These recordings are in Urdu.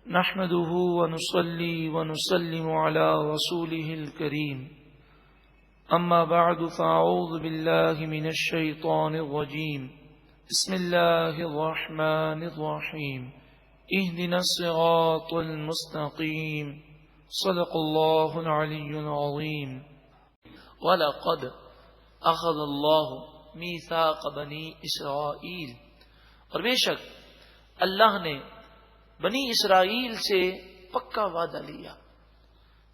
نحمده ونصلي ونسلم على رسوله الكريم أما بعد فأعوذ بالله من الشيطان الرجيم بسم الله الرحمن الرحيم اهدنا الصراط المستقيم صدق الله العلي العظيم وَلَقَدْ أَخَذَ اللَّهُ مِيثَاقَ بَنِي إِسْرَائِيلَ، اور بے شک اللہ نے بنی اسرائیل سے پکا وعدہ لیا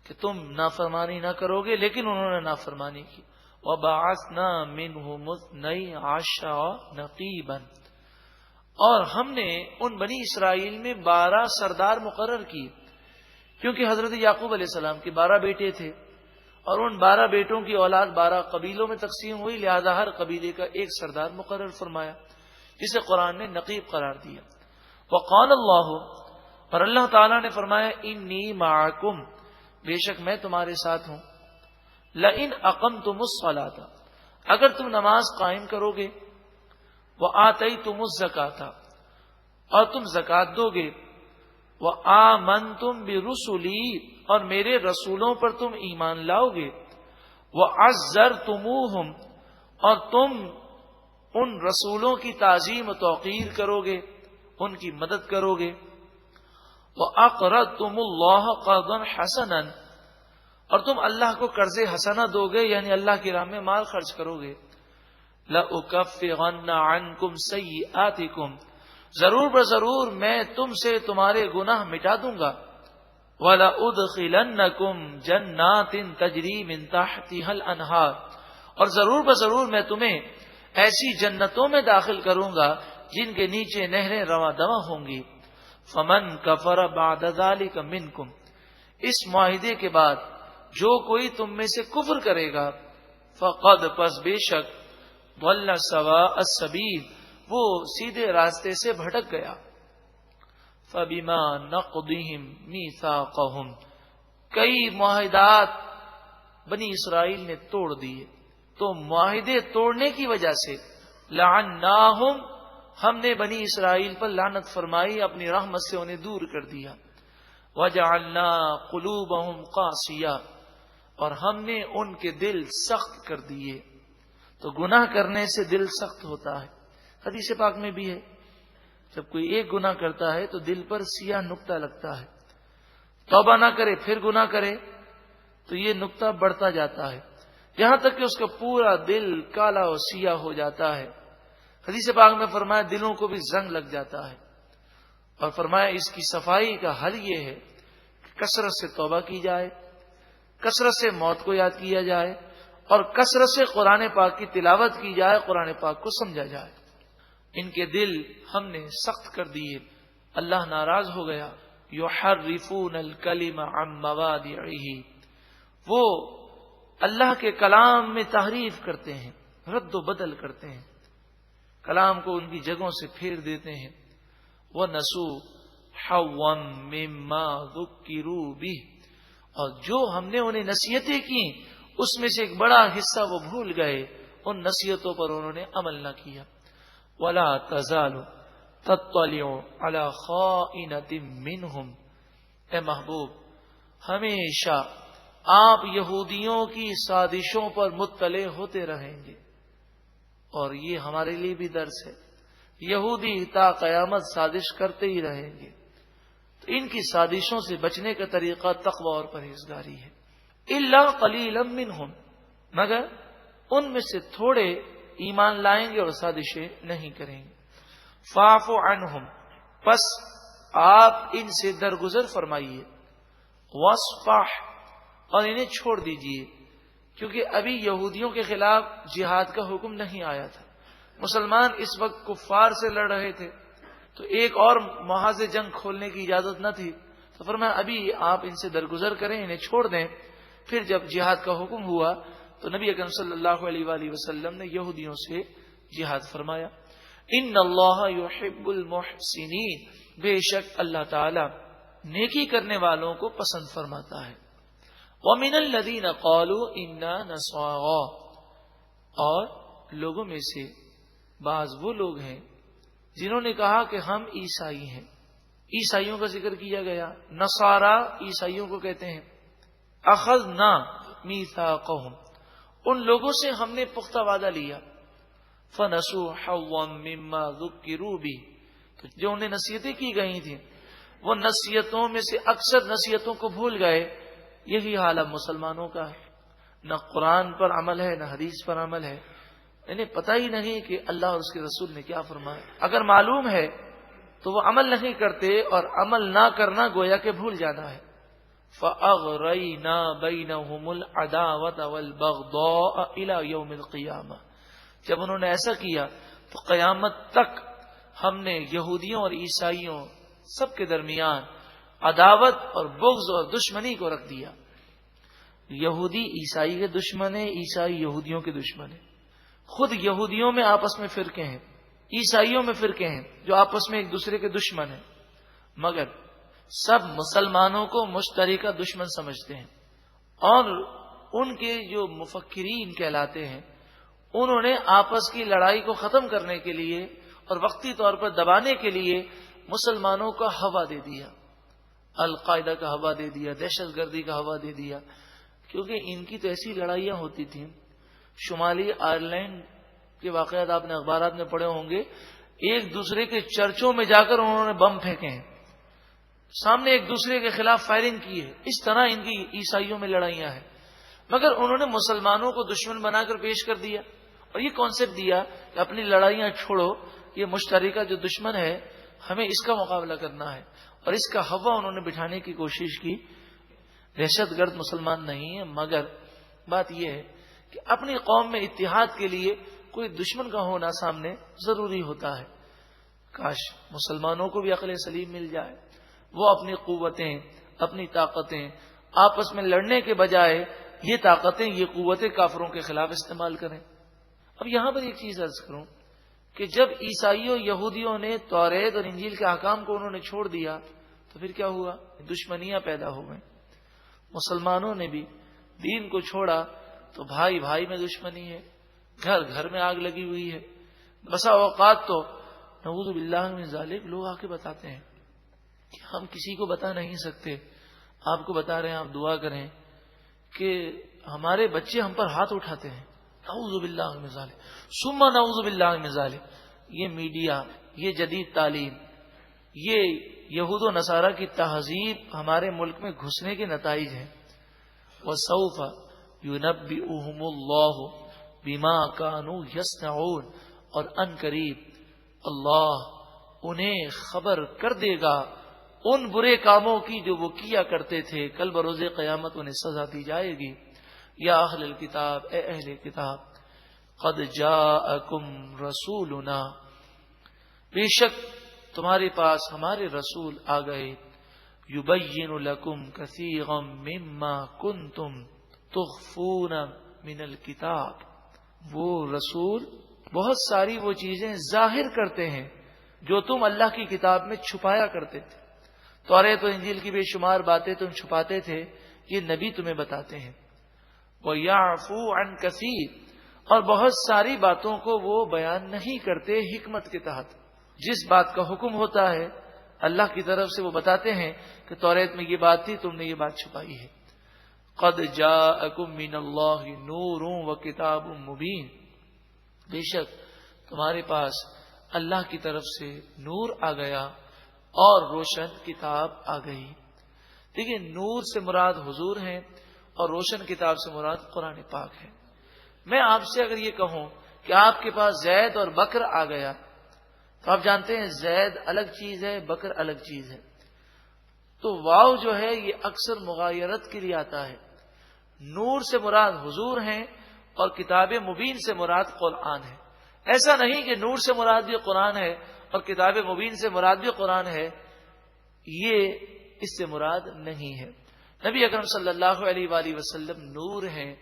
کہ تم نافرمانی نہ کرو گے، لیکن انہوں نے نافرمانی کی. وَبَعَثْنَا مِنْهُمُ اثْنَيْ عَشَرَ نَقِيبًا، اور ہم نے ان بنی اسرائیل میں 12 سردار مقرر کی، کیونکہ حضرت یعقوب علیہ السلام کے 12 بیٹے تھے اور ان 12 بیٹوں کی اولاد 12 قبیلوں میں تقسیم ہوئی، لہذا ہر قبیلے کا ایک سردار مقرر فرمایا، جسے قرآن نے نقیب قرار دیا. وقال اللہ، اور اللہ تعالیٰ نے فرمایا انی معکم، بے شک میں تمہارے ساتھ ہوں. لئن اقمتم الصلاۃ، اگر تم نماز قائم کرو گے، وآتیتم الزکاۃ، اور تم زکات دو گے، وآمنتم برسلی، اور میرے رسولوں پر تم ایمان لاؤ گے، وعزرتموہم، اور تم ان رسولوں کی تعظیم و توقیر کرو گے، ان کی مدد کرو گے، وَأَقْرَضْتُمُ اللَّهَ قَرْضًا حَسَنًا، اور تم اللہ کو قرض حسنہ دو گے، یعنی اللہ کی راہ میں مال خرچ کرو گے. لَأُكَفِّرَنَّ عَنْكُمْ سَيِّئَاتِكُمْ، ضرور بضرور میں تم سے تمہارے گناہ مٹا دوں گا. وَلَأُدْخِلَنَّكُمْ جَنَّاتٍ تَجْرِي مِن تَحْتِهَا الْأَنْهَارُ، اور ضرور بضرور میں تمہیں ایسی جنتوں میں داخل کروں گا جن کے نیچے نہریں رواں دواں ہوں گی. فمن کفر بعد ذلک منکم، اس معاہدے کے بعد جو کوئی تم میں سے کفر کرے گا، فقد، پس بے شک، ضل سواء السبیل، وہ سیدھے راستے سے بھٹک گیا. فبما نقضهم میثاقهم، کئی معاہدات بنی اسرائیل نے توڑ دیے، تو معاہدے توڑنے کی وجہ سے لعناہم، ہم نے بنی اسرائیل پر لعنت فرمائی، اپنی رحمت سے انہیں دور کر دیا. وجعلنا قلوبہم قاسیہ، اور ہم نے ان کے دل سخت کر دیے. تو گناہ کرنے سے دل سخت ہوتا ہے، حدیث پاک میں بھی ہے، جب کوئی ایک گناہ کرتا ہے تو دل پر سیاہ نقطہ لگتا ہے، توبہ نہ کرے پھر گناہ کرے تو یہ نقطہ بڑھتا جاتا ہے، یہاں تک کہ اس کا پورا دل کالا اور سیاہ ہو جاتا ہے. حدیث پاک میں فرمایا دلوں کو بھی زنگ لگ جاتا ہے، اور فرمایا اس کی صفائی کا حل یہ ہے کہ کثرت سے توبہ کی جائے، کثرت سے موت کو یاد کیا جائے، اور کثرت سے قرآن پاک کی تلاوت کی جائے، قرآن پاک کو سمجھا جائے. ان کے دل ہم نے سخت کر دیے، اللہ ناراض ہو گیا. یحرفون الکلم عن مواضعہ، وہ اللہ کے کلام میں تحریف کرتے ہیں، رد و بدل کرتے ہیں، کلام کو ان کی جگہوں سے پھیر دیتے ہیں. وَنَسُوا حَظًّا مِّمَّا ذُكِّرُوا بِهِ، اور جو ہم نے انہیں نصیحتیں کی اس میں سے ایک بڑا حصہ وہ بھول گئے، ان نصیحتوں پر انہوں نے عمل نہ کیا. وَلَا تَزَالُ تَطَّلِعُ عَلَى خَائِنَةٍ مِّنْهُمْ، اے محبوب ہمیشہ آپ یہودیوں کی سازشوں پر مطلع ہوتے رہیں گے. اور یہ ہمارے لیے بھی درس ہے، یہودی تا قیامت سازش کرتے ہی رہیں گے، تو ان کی سازشوں سے بچنے کا طریقہ تقوی اور پرہیزگاری ہے. الا قلیلا منہم، مگر ان میں سے تھوڑے ایمان لائیں گے اور سازشیں نہیں کریں گے. فاعف عنہم، پس آپ ان سے درگزر فرمائیے. واصفح، اور انہیں چھوڑ دیجئے، کیونکہ ابھی یہودیوں کے خلاف جہاد کا حکم نہیں آیا تھا. مسلمان اس وقت کفار سے لڑ رہے تھے، تو ایک اور محاذ جنگ کھولنے کی اجازت نہ تھی. تو فرمایا ابھی آپ ان سے درگزر کریں، انہیں چھوڑ دیں. پھر جب جہاد کا حکم ہوا تو نبی اکرم صلی اللہ علیہ وآلہ وسلم نے یہودیوں سے جہاد فرمایا. ان اللہ یحب المحسنین، بے شک اللہ تعالی نیکی کرنے والوں کو پسند فرماتا ہے. وَمِنَ الَّذِينَ قَالُوا إِنَّا نَصَارَىٰ، اور لوگوں میں سے بعض وہ لوگ ہیں جنہوں نے کہا کہ ہم عیسائی ہیں. عیسائیوں کا ذکر کیا گیا. نصارا عیسائیوں کو کہتے ہیں. اخذنا میثاقہم، ان لوگوں سے ہم نے پختہ وعدہ لیا. فنسوا حظا مما ذکروا بہ، تو جو انہیں نصیحتیں کی گئی تھیں وہ نصیحتوں میں سے اکثر نصیحتوں کو بھول گئے. یہی حال اب مسلمانوں کا ہے. نہ قرآن پر عمل ہے، نہ حدیث پر عمل ہے. انہیں پتہ ہی نہیں کہ اللہ اور اس کے رسول نے کیا فرمایا. اگر معلوم ہے تو وہ عمل نہیں کرتے، اور عمل نہ کرنا گویا کہ بھول جانا ہے. فَأَغْرَيْنَا بَيْنَهُمُ الْعَدَاوَةَ وَالْبَغْضَاءَ إِلَى يَوْمِ الْقِيَامَةِ، جب انہوں نے ایسا کیا تو قیامت تک ہم نے یہودیوں اور عیسائیوں سب کے درمیان عداوت اور بغض اور دشمنی کو رکھ دیا. یہودی عیسائی کے دشمن ہیں، عیسائی یہودیوں کے دشمن ہیں. خود یہودیوں میں آپس میں فرقے ہیں، عیسائیوں میں فرقے ہیں جو آپس میں ایک دوسرے کے دشمن ہیں، مگر سب مسلمانوں کو مشترکہ دشمن سمجھتے ہیں. اور ان کے جو مفکرین کہلاتے ہیں انہوں نے آپس کی لڑائی کو ختم کرنے کے لیے اور وقتی طور پر دبانے کے لیے مسلمانوں کا ہوا دے دیا. القاعدہ کا ہوا دے دیا، دہشت گردی کا ہوا دے دیا. کیونکہ ان کی تو ایسی لڑائیاں ہوتی تھیں. شمالی آئرلینڈ کے واقعات آپ نے اخبارات میں پڑھے ہوں گے. ایک دوسرے کے چرچوں میں جا کر انہوں نے بم پھینکے ہیں، سامنے ایک دوسرے کے خلاف فائرنگ کی ہے. اس طرح ان کی عیسائیوں میں لڑائیاں ہیں، مگر انہوں نے مسلمانوں کو دشمن بنا کر پیش کر دیا اور یہ کانسیپٹ دیا کہ اپنی لڑائیاں چھوڑو، یہ مشترکہ جو دشمن ہے ہمیں اس کا مقابلہ کرنا ہے. اور اس کا ہوا انہوں نے بٹھانے کی کوشش کی. دہشت گرد مسلمان نہیں ہے، مگر بات یہ ہے کہ اپنی قوم میں اتحاد کے لیے کوئی دشمن کا ہونا سامنے ضروری ہوتا ہے. کاش مسلمانوں کو بھی عقل سلیم مل جائے، وہ اپنی قوتیں، اپنی طاقتیں آپس میں لڑنے کے بجائے یہ طاقتیں، یہ قوتیں کافروں کے خلاف استعمال کریں. اب یہاں پر ایک چیز عرض کروں کہ جب عیسائیوں یہودیوں نے توریت اور انجیل کے احکام کو انہوں نے چھوڑ دیا تو پھر کیا ہوا؟ دشمنیاں پیدا ہو گئیں. مسلمانوں نے بھی دین کو چھوڑا تو بھائی بھائی میں دشمنی ہے، گھر گھر میں آگ لگی ہوئی ہے. بسا اوقات تو نعوذ باللہ من ذالک لوگ آ کے بتاتے ہیں کہ ہم کسی کو بتا نہیں سکتے، آپ کو بتا رہے ہیں، آپ دعا کریں کہ ہمارے بچے ہم پر ہاتھ اٹھاتے ہیں. نعوذ باللہ من ذالک ثم نعوذ باللہ من ذالک. یہ میڈیا، یہ جدید تعلیم، یہ یہود و نصارہ کی تہذیب ہمارے ملک میں گھسنے کے نتائج ہیں. وَسَوْفَ يُنَبِّئُهُمُ اللَّهُ بِمَا كَانُوا يَصْنَعُونَ، اور ان قریب اللہ انہیں خبر کر دے گا ان برے کاموں کی جو وہ کیا کرتے تھے. کل بروز قیامت انہیں سزا دی جائے گی. یا اہل الکتاب، اے اہل کتاب، قد جاءکم رسولنا، بے شک تمہارے پاس ہمارے رسول آ گئے. یبین لکم کثیرا مما کنتم تخفون من الکتاب، وہ رسول بہت ساری وہ چیزیں ظاہر کرتے ہیں جو تم اللہ کی کتاب میں چھپایا کرتے تھے. توریت و انجیل کی بے شمار باتیں تم چھپاتے تھے، یہ نبی تمہیں بتاتے ہیں. وَيَعْفُو عَنْ كَثِيرٍ، اور بہت ساری باتوں کو وہ بیان نہیں کرتے حکمت کے تحت. جس بات کا حکم ہوتا ہے اللہ کی طرف سے وہ بتاتے ہیں کہ توریت میں یہ بات تھی، تم نے یہ بات چھپائی ہے. قد جاءکم من اللہ نور وکتاب مبین، بے شک تمہارے پاس اللہ کی طرف سے نور آ گیا اور روشن کتاب آ گئی. دیکھیے، نور سے مراد حضور ہیں اور روشن کتاب سے مراد قرآن پاک ہے. میں آپ سے اگر یہ کہوں کہ آپ کے پاس زید اور بکر آ گیا تو آپ جانتے ہیں زید الگ چیز ہے، بکر الگ چیز ہے. تو واو جو ہے یہ اکثر مغایرت کے لیے آتا ہے. نور سے مراد حضور ہیں اور کتاب مبین سے مراد قرآن ہے. ایسا نہیں کہ نور سے مراد بھی قرآن ہے اور کتاب مبین سے مراد بھی قرآن ہے، یہ اس سے مراد نہیں ہے. نبی اکرم صلی اللہ علیہ وآلہ وسلم نور ہیں.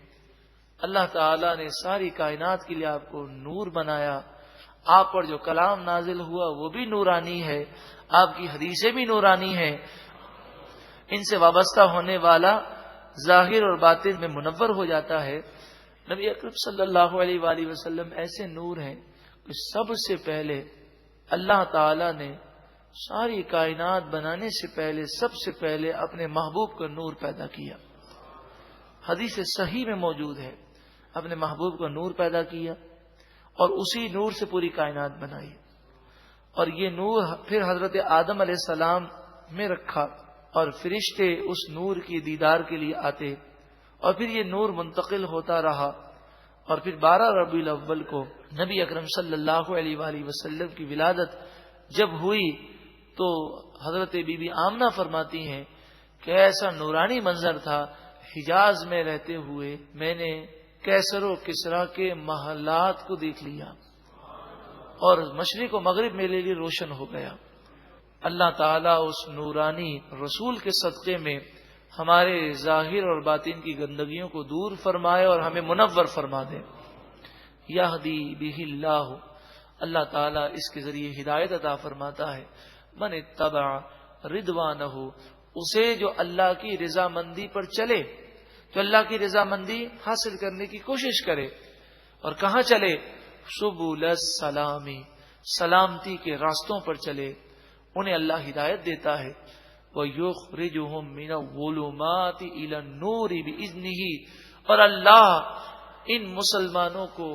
اللہ تعالیٰ نے ساری کائنات کے لیے آپ کو نور بنایا. آپ پر جو کلام نازل ہوا وہ بھی نورانی ہے، آپ کی حدیثیں بھی نورانی ہیں. ان سے وابستہ ہونے والا ظاہر اور باطن میں منور ہو جاتا ہے. نبی اکرم صلی اللہ علیہ وآلہ وسلم ایسے نور ہیں کہ سب سے پہلے اللہ تعالی نے ساری کائنات بنانے سے پہلے سب سے پہلے اپنے محبوب کا نور پیدا کیا. حدیث صحیح میں موجود ہے, اپنے محبوب کا نور پیدا کیا اور اسی نور سے پوری کائنات بنائی. اور یہ نور پھر حضرت آدم علیہ السلام میں رکھا اور فرشتے اس نور کی دیدار کے لیے آتے اور پھر یہ نور منتقل ہوتا رہا. اور پھر 12 ربیع الاول کو نبی اکرم صلی اللہ علیہ وآلہ وسلم کی ولادت جب ہوئی تو حضرت بی بی آمنہ فرماتی ہیں کہ ایسا نورانی منظر تھا, حجاز میں رہتے ہوئے میں نے کیسر و کسرا کے محلات کو دیکھ لیا اور مشرق و مغرب میرے لیے روشن ہو گیا. اللہ تعالیٰ اس نورانی رسول کے صدقے میں ہمارے ظاہر اور باطن کی گندگیوں کو دور فرمائے اور ہمیں منور فرما دے. یہدی بہ اللہ, اللہ تعالیٰ اس کے ذریعے ہدایت عطا فرماتا ہے. من اتبع رضوانہ, اسے جو اللہ کی رضامندی پر چلے, جو اللہ کی رضامندی حاصل کرنے کی کوشش کرے. اور کہاں چلے؟ سبل السلام, سلامتی کے راستوں پر چلے, انہیں اللہ ہدایت دیتا ہے. وَيُخْرِجُهُم مِّنَ الظُّلُمَاتِ إِلَى النُّورِ بِإِذْنِهِ, اور اللہ ان مسلمانوں کو,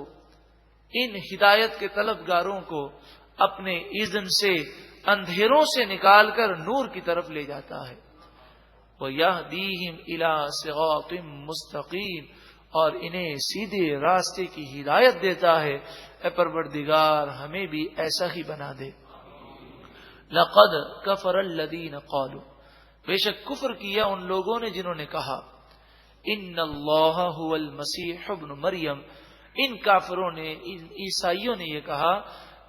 ان ہدایت کے طلبگاروں کو اپنے اذن سے اندھیروں سے نکال کر نور کی طرف لے جاتا ہے. وَيَهْدِيهِمْ إِلَى صِرَاطٍ مُّسْتَقِيمٍ, اور انہیں سیدھے راستے کی ہدایت دیتا ہے. اے پروردگار ہمیں بھی ایسا ہی بنا دے. لقد کفر الذین قالوا, بے شک کفر کیا ان لوگوں نے جنہوں نے کہا ان اللہ هو المسیح ابن مریم, ان کافروں نے, ان عیسائیوں نے یہ کہا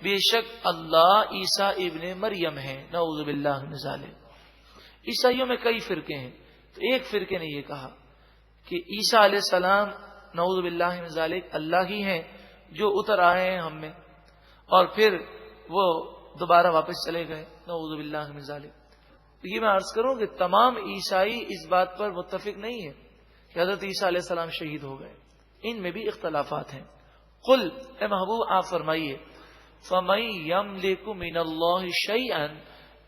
بے شک اللہ عیسیٰ ابن مریم ہے. نعوذ باللہ من ذلک. عیسائیوں میں کئی فرقے ہیں, تو ایک فرقے نے یہ کہا کہ عیسیٰ علیہ السلام نعوذ باللہ من ذلک اللہ ہی ہیں جو اتر آئے ہیں ہم میں, اور پھر وہ دوبارہ واپس چلے گئے. نعوذ باللہ من ذلک. تو یہ میں عرض کروں کہ تمام عیسائی اس بات پر متفق نہیں ہے کہ حضرت عیسیٰ علیہ السلام شہید ہو گئے, ان میں بھی اختلافات ہیں. قل, اے محبوب آپ فرمائیے, فَمَن يَمْلِكُ مِنَ اللَّهِ شَيْئًا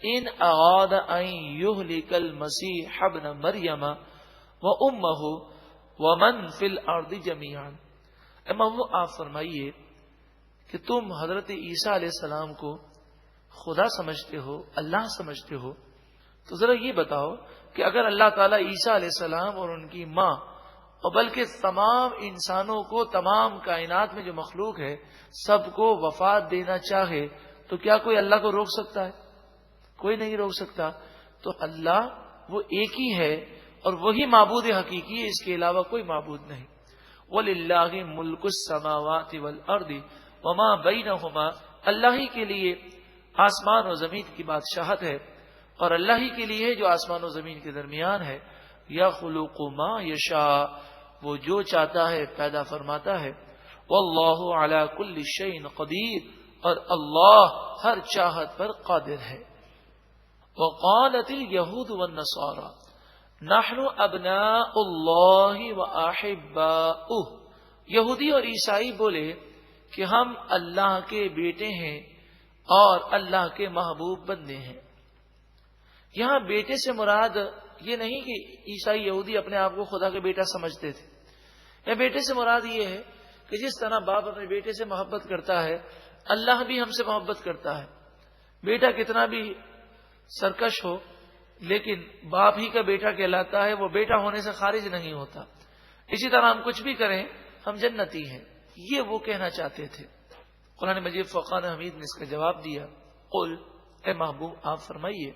إِنْ أَرَادَ أَن يُهْلِكَ الْمَسِيحَ ابْنَ مَرْيَمَ وَأُمَّهُ وَمَن فِي الْأَرْضِ جَمِيعًا. اے محبوب آپ فرمائیے کہ تم حضرت عیسیٰ علیہ السلام کو خدا سمجھتے ہو, اللہ سمجھتے ہو, تو ذرا یہ بتاؤ کہ اگر اللہ تعالیٰ عیسیٰ علیہ السلام اور ان کی ماں اور بلکہ تمام انسانوں کو, تمام کائنات میں جو مخلوق ہے سب کو وفات دینا چاہے تو کیا کوئی اللہ کو روک سکتا ہے؟ کوئی نہیں روک سکتا. تو اللہ وہ ایک ہی ہے اور وہی معبود حقیقی ہے, اس کے علاوہ کوئی معبود نہیں. وَلِلَّهِ مُلْكُ السَّمَاوَاتِ وَالْأَرْضِ وَمَا بَيْنَهُمَا, اللہ ہی کے لیے آسمان و زمین کی بادشاہت ہے اور اللہ ہی کے لیے جو آسمان و زمین کے درمیان ہے. یخلق ما یشاء, وہ جو چاہتا ہے پیدا فرماتا ہے. واللہ علی کل شیء قدیر, اور اللہ ہر چاہت پر قادر ہے. وقالت الیہود والنصارى نحن ابناء اللہ واحباؤہ, یہودی اور عیسائی بولے کہ ہم اللہ کے بیٹے ہیں اور اللہ کے محبوب بندے ہیں. یہاں بیٹے سے مراد یہ نہیں کہ عیسائی یہودی اپنے آپ کو خدا کا بیٹا سمجھتے تھے. یا بیٹے سے مراد یہ ہے کہ جس طرح باپ اپنے بیٹے سے محبت کرتا ہے اللہ بھی ہم سے محبت کرتا ہے. بیٹا کتنا بھی سرکش ہو لیکن باپ ہی کا بیٹا کہلاتا ہے, وہ بیٹا ہونے سے خارج نہیں ہوتا. اسی طرح ہم کچھ بھی کریں ہم جنتی ہیں, یہ وہ کہنا چاہتے تھے. قرآن مجید فرقان حمید نے اس کا جواب دیا. قل, اے محبوب آپ فرمائیے,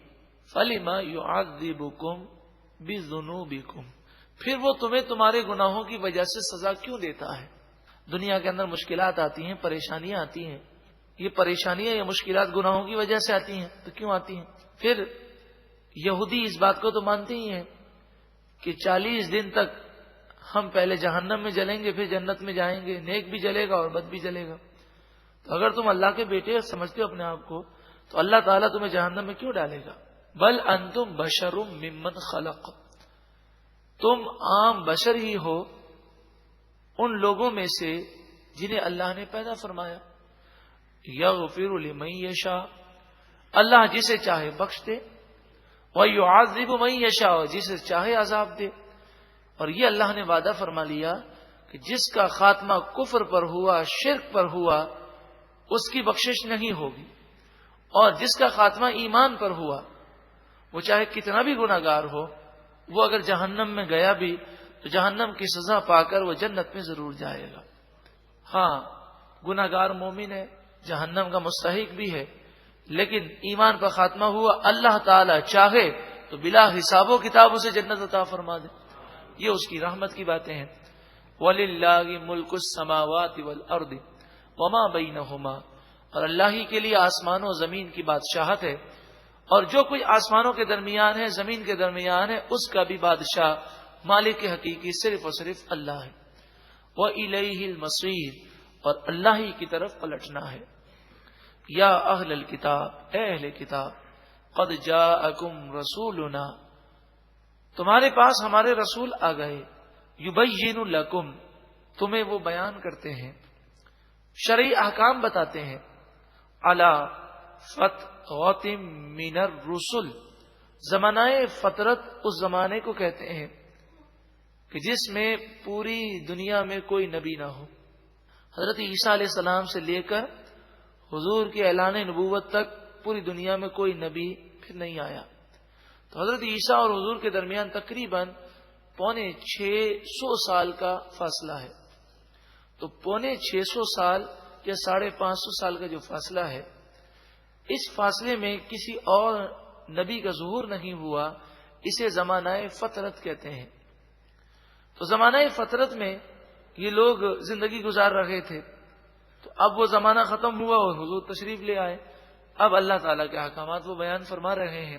فَلِمَا يُعَذِّبُكُمْ بِذُنُوبِكُمْ, پھر وہ تمہیں تمہارے گناہوں کی وجہ سے سزا کیوں دیتا ہے؟ دنیا کے اندر مشکلات آتی ہیں, پریشانیاں آتی ہیں, یہ پریشانیاں یا مشکلات گناہوں کی وجہ سے آتی ہیں, تو کیوں آتی ہیں؟ پھر یہودی اس بات کو تو مانتے ہی ہیں کہ 40 دن تک ہم پہلے جہنم میں جلیں گے پھر جنت میں جائیں گے, نیک بھی جلے گا اور بد بھی جلے گا. تو اگر تم اللہ کے بیٹے سمجھتے ہو اپنے آپ کو تو اللہ تعالیٰ تمہیں جہنم میں کیوں ڈالے گا؟ بل انتم بشر ممن خلق, تم عام بشر ہی ہو ان لوگوں میں سے جنہیں اللہ نے پیدا فرمایا. یغفر لمن یشاء, اللہ جسے چاہے بخش دے، وَيُعَذِّبُ مَن يَشَاءُ جسے چاہے عذاب دے۔ اور یہ اللہ نے وعدہ فرما لیا کہ جس کا خاتمہ کفر پر ہوا، شرک پر ہوا، اس کی بخشش نہیں ہوگی، اور جس کا خاتمہ ایمان پر ہوا، وہ چاہے کتنا بھی گناہگار ہو، وہ اگر جہنم میں گیا بھی تو جہنم کی سزا پا کر وہ جنت میں ضرور جائے گا۔ ہاں، گناہگار مومن ہے، جہنم کا مستحق بھی ہے، لیکن ایمان پر خاتمہ ہوا، اللہ تعالی چاہے تو بلا حساب و کتاب اسے جنت عطا فرما دے۔ یہ اس کی رحمت کی باتیں ہیں۔ وَلِلَّهِ مُلْكُ السَّمَاوَاتِ وَالْأَرْضِ وَمَا بَيْنَهُمَا، اور اللہ ہی کے لیے آسمان و زمین کی بادشاہت ہے، اور جو کچھ آسمانوں کے درمیان ہے، زمین کے درمیان ہے، اس کا بھی بادشاہ مالک حقیقی صرف اور صرف اللہ ہے۔ وَإِلَيْهِ الْمَصِيرُ، اور اللہ ہی کی طرف پلٹنا ہے۔ یا اہل الکتاب، اے اہل کتاب، قد جاءکم رسولنا، تمہارے پاس ہمارے رسول آ گئے، یبین لکم، تمہیں وہ بیان کرتے ہیں، شرعی احکام بتاتے ہیں، علی فترۃ من الرسل، زمانہ فطرت اس زمانے کو کہتے ہیں کہ جس میں پوری دنیا میں کوئی نبی نہ ہو۔ حضرت عیسیٰ علیہ السلام سے لے کر حضور کے اعلان نبوت تک پوری دنیا میں کوئی نبی پھر نہیں آیا۔ تو حضرت عیسیٰ اور حضور کے درمیان تقریباً 650 سال کا فاصلہ ہے۔ تو 650 سال یا 550 سال کا جو فاصلہ ہے، اس فاصلے میں کسی اور نبی کا ظہور نہیں ہوا، اسے زمانہ فترت کہتے ہیں۔ تو زمانہ فترت میں یہ لوگ زندگی گزار رہے تھے، تو اب وہ زمانہ ختم ہوا اور حضور تشریف لے آئے۔ اب اللہ تعالیٰ کے احکامات وہ بیان فرما رہے ہیں۔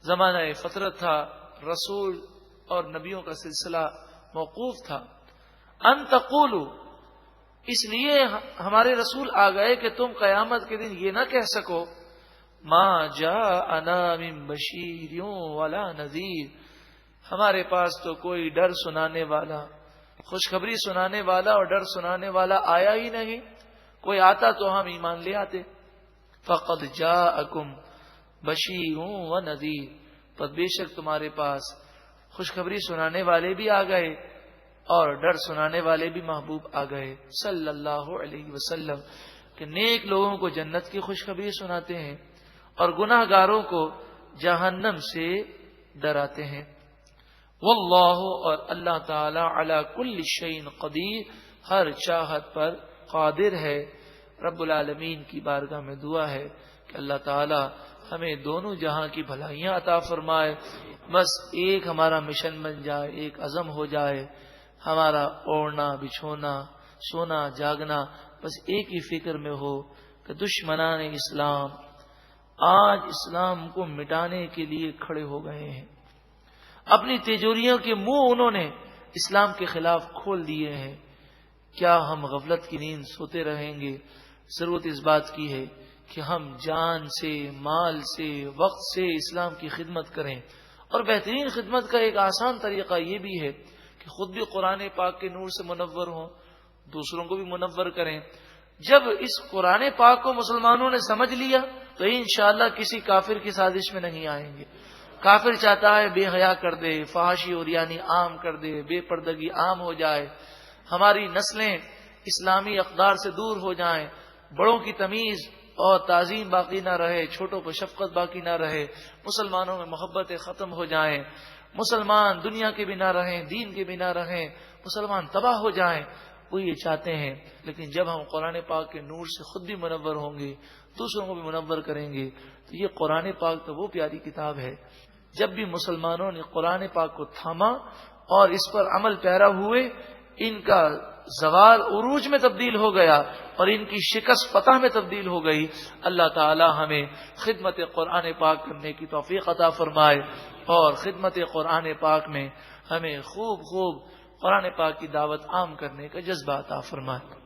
زمانہ فترت تھا، رسول اور نبیوں کا سلسلہ موقوف تھا۔ ان تقولوا، اس لیے ہمارے رسول آ گئے کہ تم قیامت کے دن یہ نہ کہہ سکو ما جاءنا من بشیر ولا نذیر، ہمارے پاس تو کوئی ڈر سنانے والا، خوشخبری سنانے والا اور ڈر سنانے والا آیا ہی نہیں، کوئی آتا تو ہم ایمان لے آتے۔ فقد جاءکم بشیر و نذیر، پر بے شک تمہارے پاس خوشخبری سنانے والے بھی آ گئے اور ڈر سنانے والے بھی محبوب آ گئے صلی اللہ علیہ وسلم، کہ نیک لوگوں کو جنت کی خوشخبری سناتے ہیں اور گناہ گاروں کو جہنم سے ڈراتے ہیں۔ واللہ، اور اللہ تعالی علی کل شیء قدیر، ہر چاہت پر قادر ہے۔ رب العالمین کی بارگاہ میں دعا ہے کہ اللہ تعالی ہمیں دونوں جہاں کی بھلائیاں عطا فرمائے۔ بس ایک ہمارا مشن بن جائے، ایک عزم ہو جائے، ہمارا اوڑھنا بچھونا سونا جاگنا بس ایک ہی فکر میں ہو کہ دشمنان اسلام آج اسلام کو مٹانے کے لیے کھڑے ہو گئے ہیں۔ اپنی تیجوریوں کے منہ انہوں نے اسلام کے خلاف کھول دیے ہیں۔ کیا ہم غفلت کی نیند سوتے رہیں گے؟ ضرورت اس بات کی ہے کہ ہم جان سے، مال سے، وقت سے اسلام کی خدمت کریں، اور بہترین خدمت کا ایک آسان طریقہ یہ بھی ہے کہ خود بھی قرآن پاک کے نور سے منور ہوں، دوسروں کو بھی منور کریں۔ جب اس قرآن پاک کو مسلمانوں نے سمجھ لیا تو انشاءاللہ کسی کافر کی سازش میں نہیں آئیں گے۔ کافر چاہتا ہے بے حیا کر دے، فحاشی اور یعنی عام کر دے، بے پردگی عام ہو جائے، ہماری نسلیں اسلامی اقدار سے دور ہو جائیں، بڑوں کی تمیز اور تعظیم باقی نہ رہے، چھوٹوں پر شفقت باقی نہ رہے، مسلمانوں میں محبتیں ختم ہو جائیں، مسلمان دنیا کے بنا رہیں، دین کے بنا رہیں، مسلمان تباہ ہو جائیں، وہ یہ چاہتے ہیں۔ لیکن جب ہم قرآن پاک کے نور سے خود بھی منور ہوں گے، دوسروں کو بھی منور کریں گے، تو یہ قرآن پاک تو وہ پیاری کتاب ہے۔ جب بھی مسلمانوں نے قرآن پاک کو تھاما اور اس پر عمل پیرا ہوئے، ان کا زوال عروج میں تبدیل ہو گیا اور ان کی شکست فتح میں تبدیل ہو گئی۔ اللہ تعالی ہمیں خدمت قرآن پاک کرنے کی توفیق عطا فرمائے اور خدمت قرآن پاک میں ہمیں خوب قرآن پاک کی دعوت عام کرنے کا جذبہ عطا فرمائے۔